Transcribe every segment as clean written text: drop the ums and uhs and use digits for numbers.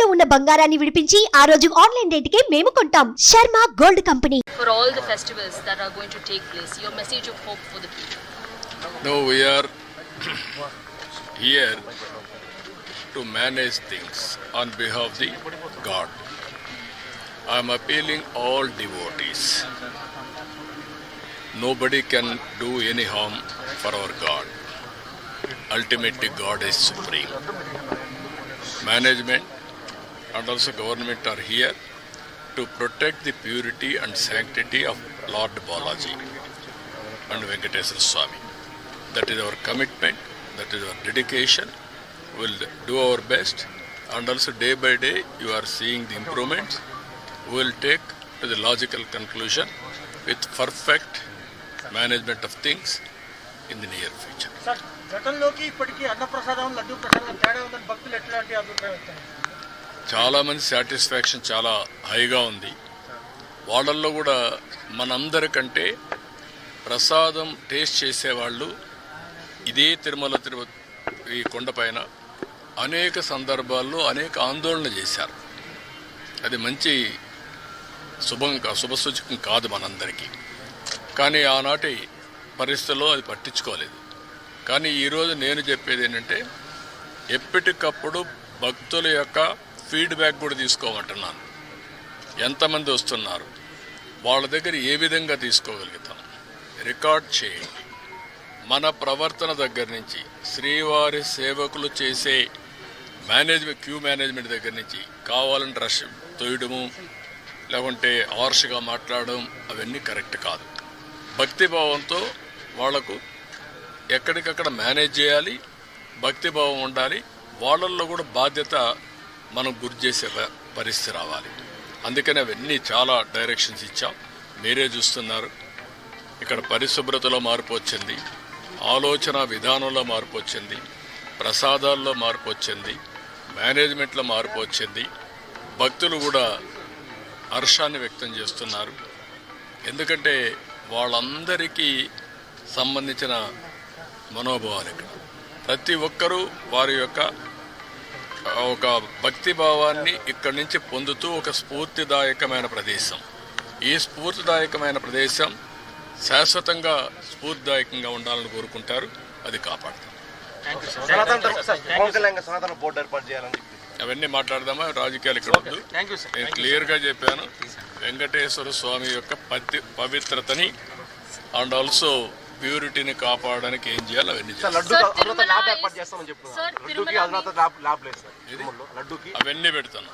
తాకట్టులో ఉన్న బంగారాన్ని విడిపించి ఆ రోజు ఆన్లైన్ రేటుకే మేము కొంటాం. Sharma gold company. For all the festivals that are going to take place, your message of hope for the people. No, we are here to manage things on behalf of the God. I am appealing all devotees. Nobody can do any harm for our God. Ultimately, God is supreme. Management and also government are here to protect the purity and sanctity of Lord Balaji and Venkateswara Swami. That is our commitment, that is our dedication. We will do our best, and also day by day you are seeing the improvements. We will take to the logical conclusion with perfect management of things in the near future. Sir, గతంలోకి ఇప్పటికీ అన్నప్రసాదం లడ్డూ ప్రసాదం తేడా ఉందని భక్తులు ఎట్లాంటి అభిప్రాయం వచ్చాయి? చాలా మంది సాటిస్ఫాక్షన్ చాలా హైగా ఉంది. వాళ్ళల్లో కూడా మనందరికంటే ప్రసాదం టేస్ట్ చేసేవాళ్ళు ఇదే తిరుపతి ఈ కొండపైన అనేక సందర్భాల్లో అనేక ఆందోళన చేశారు. అది మంచి శుభసూచకం కాదు మనందరికీ. కానీ ఆనాటి పరిస్థితుల్లో అది పట్టించుకోలేదు. కానీ ఈరోజు నేను చెప్పేది ఏంటంటే ఎప్పటికప్పుడు భక్తుల యొక్క ఫీడ్బ్యాక్ కూడా తీసుకోమంటున్నాను. ఎంతమంది వస్తున్నారు, వాళ్ళ దగ్గర ఏ విధంగా తీసుకోగలుగుతాం రికార్డ్ చేయండి. మన ప్రవర్తన దగ్గర నుంచి శ్రీవారి సేవకులు చేసే క్యూ మేనేజ్మెంట్ దగ్గర నుంచి కావాలని రష్ తోయడము లేకుంటే హార్ష్గా మాట్లాడడం అవన్నీ కరెక్ట్ కాదు. భక్తిభావంతో వాళ్లకు ఎక్కడికక్కడ మేనేజ్ చేయాలి, భక్తిభావం ఉండాలి. వాళ్ళల్లో కూడా బాధ్యత మనం గురి చేసే పరిస్థితి రావాలి. అందుకని అవన్నీ చాలా డైరెక్షన్స్ ఇచ్చాం. మీరే చూస్తున్నారు, ఇక్కడ పరిశుభ్రతలో మార్పు వచ్చింది, ఆలోచన విధానంలో మార్పు వచ్చింది, ప్రసాదాల్లో మార్పు వచ్చింది, మేనేజ్మెంట్లో మార్పు వచ్చింది. భక్తులు కూడా హర్షాన్ని వ్యక్తం చేస్తున్నారు. ఎందుకంటే వాళ్ళందరికీ సంబంధించిన మనోభావాలు ఇక్కడ ప్రతి ఒక్కరూ వారి యొక్క ఒక భక్తి భావాన్ని ఇక్కడి నుంచి పొందుతూ ఒక స్ఫూర్తిదాయకమైన ప్రదేశం. ఈ స్ఫూర్తిదాయకమైన ప్రదేశం శాశ్వతంగా స్ఫూర్తిదాయకంగా ఉండాలని కోరుకుంటారు. అది కాపాడుతాం. అవన్నీ మాట్లాడదామా, రాజకీయాలు ఇక్కడ వద్దు. నేను క్లియర్గా చెప్పాను, వెంకటేశ్వర స్వామి యొక్క పవిత్రతని అండ్ ఆల్సో ప్యూరిటీని కాపాడడానికి ఏం చేయాలి అవన్నీ అవన్నీ పెడుతున్నాం.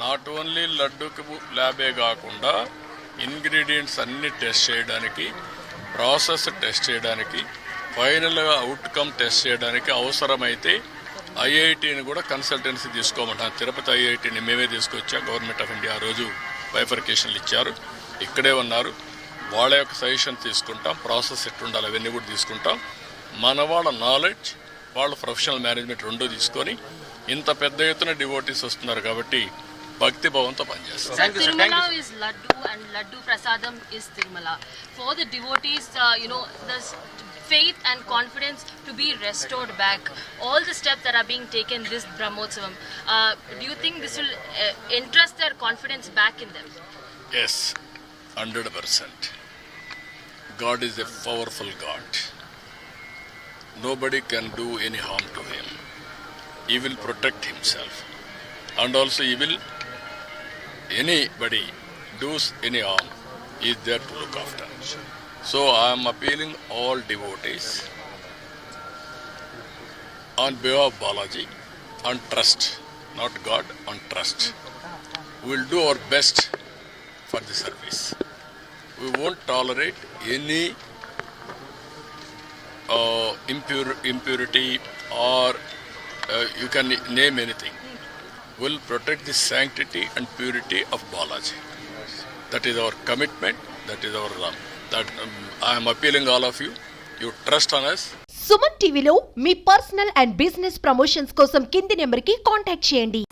నాట్ ఓన్లీ లడ్డూకి ల్యాబే కాకుండా ఇంగ్రీడియంట్స్ అన్ని టెస్ట్ చేయడానికి, ప్రాసెస్ టెస్ట్ చేయడానికి, ఫైనల్గా అవుట్కమ్ టెస్ట్ చేయడానికి అవసరమైతే ఐఐటిని కూడా కన్సల్టెన్సీ తీసుకోమంటాం. తిరుపతి ఐఐటిని మేమే తీసుకొచ్చా. గవర్నమెంట్ ఆఫ్ ఇండియా ఆ రోజు బైఫర్కేషన్లు ఇచ్చారు, ఇక్కడే ఉన్నారు. వాళ్ళ యొక్క సజెషన్ తీసుకుంటాం, ప్రాసెస్ ఎట్లుండాలి అవన్నీ కూడా తీసుకుంటాం. మన వాళ్ళ నాలెడ్జ్, వాళ్ళ ప్రొఫెషనల్ మేనేజ్మెంట్ రెండూ తీసుకొని ఇంత పెద్ద ఎత్తున డివోటీస్ వస్తున్నారు కాబట్టి భక్తి భావంతో పనిచేస్తాం. Tirumala is Laddu and Laddu Prasadam is Tirumala. For the devotees, the faith and confidence to be restored back. All the steps that are being taken this Brahmotsavam, do you think this will entrust their confidence back in them? Yes, 100%. God is a powerful God. Nobody can do any harm to him. He will protect himself, and also anybody does any harm, he is there to look after. So I am appealing all devotees on behalf of Balaji, on trust, not God, on trust. We will do our best for the service. We won't tolerate any impurity or you can name anything. We will protect the sanctity and purity of Balaji. That is our commitment. That is our I am appealing all of you. You trust on us. Suman టీవీలో మీ personal and business promotions కోసం కింది నెంబర్కి contact చేయండి.